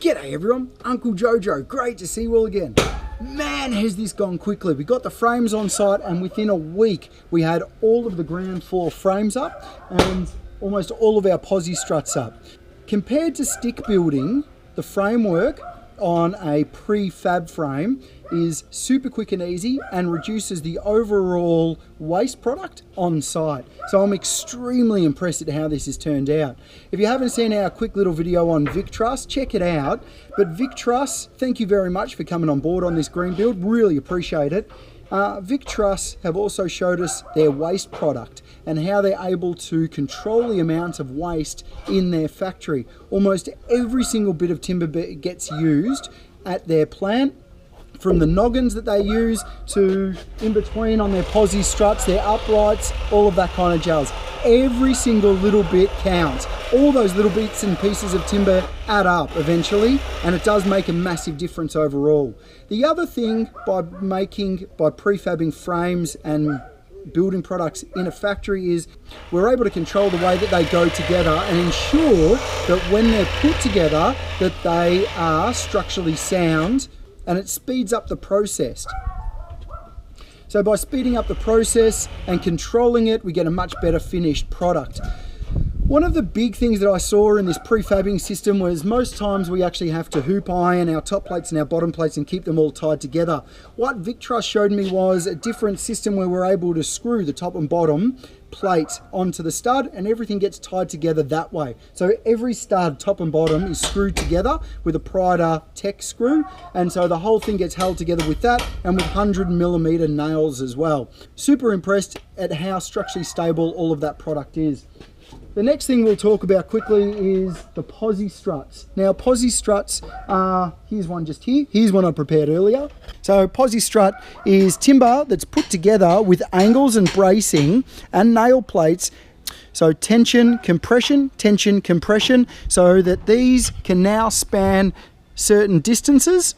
G'day everyone, Uncle Jojo, great to see you all again. Man, has this gone quickly. We got the frames on site and within a week we had all of the ground floor frames up and almost all of our Possi Struts up. Compared to stick building, the framework on a prefab frame is super quick and easy and reduces the overall waste product on site. So I'm extremely impressed at how this has turned out. If you haven't seen our quick little video on Vic Truss, check it out. But Vic Truss, thank you very much for coming on board on this green build, really appreciate it. Vic Truss have also showed us their waste product and how they're able to control the amount of waste in their factory. Almost every single bit of timber gets used at their plant, from the noggins that they use to in between on their Possi Struts, their uprights, all of that kind of jazz. Every single little bit counts. All those little bits and pieces of timber add up eventually, and it does make a massive difference overall. The other thing by prefabbing frames and building products in a factory is we're able to control the way that they go together and ensure that when they're put together that they are structurally sound, and it speeds up the process. So by speeding up the process and controlling it, we get a much better finished product. One of the big things that I saw in this prefabbing system was most times we actually have to hoop iron our top plates and our bottom plates and keep them all tied together. What Vic Truss showed me was a different system where we're able to screw the top and bottom plate onto the stud and everything gets tied together that way. So every stud, top and bottom, is screwed together with a Prida tech screw, and so the whole thing gets held together with that and with 100mm nails as well. Super impressed at how structurally stable all of that product is. The next thing we'll talk about quickly is the Possi Struts. Now Possi Struts are, here's one just here, here's one I prepared earlier. So Possi Strut is timber that's put together with angles and bracing and nail plates. So tension, compression, so that these can now span certain distances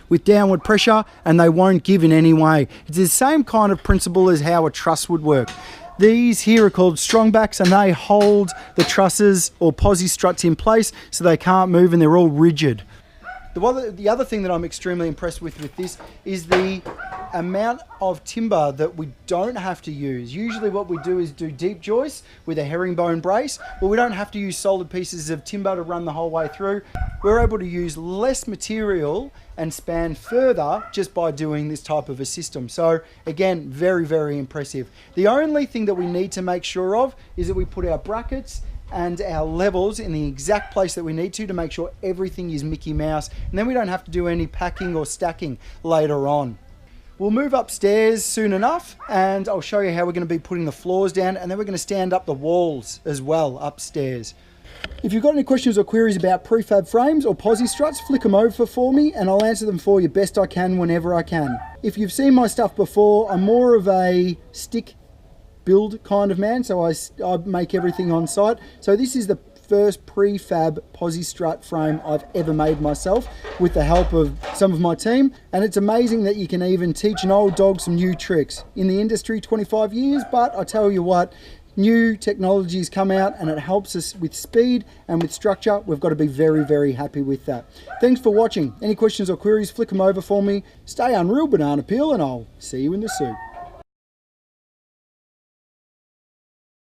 with downward pressure and they won't give in any way. It's the same kind of principle as how a truss would work. These here are called strongbacks and they hold the trusses or Possi Struts in place so they can't move and they're all rigid. The other thing that I'm extremely impressed with this is the amount of timber that we don't have to use. Usually what we do is do deep joists with a herringbone brace, but we don't have to use solid pieces of timber to run the whole way through. We're able to use less material and span further just by doing this type of a system. So again, very, very impressive. The only thing that we need to make sure of is that we put our brackets and our levels in the exact place that we need to make sure everything is Mickey Mouse, and then we don't have to do any packing or stacking later on. We'll move upstairs soon enough and I'll show you how we're going to be putting the floors down, and then we're going to stand up the walls as well upstairs. If you've got any questions or queries about prefab frames or Possi Struts, flick them over for me and I'll answer them for you best I can whenever I can. If you've seen my stuff before, I'm more of a stick build kind of man, so I make everything on site. So this is the first prefab Possi Strut frame I've ever made myself with the help of some of my team, and it's amazing that you can even teach an old dog some new tricks. In the industry 25 years, but I tell you what, new technologies come out and it helps us with speed and with structure. We've got to be very, very happy with that. Thanks for watching. Any questions or queries, flick them over for me. Stay unreal, banana peel, and I'll see you in the soup.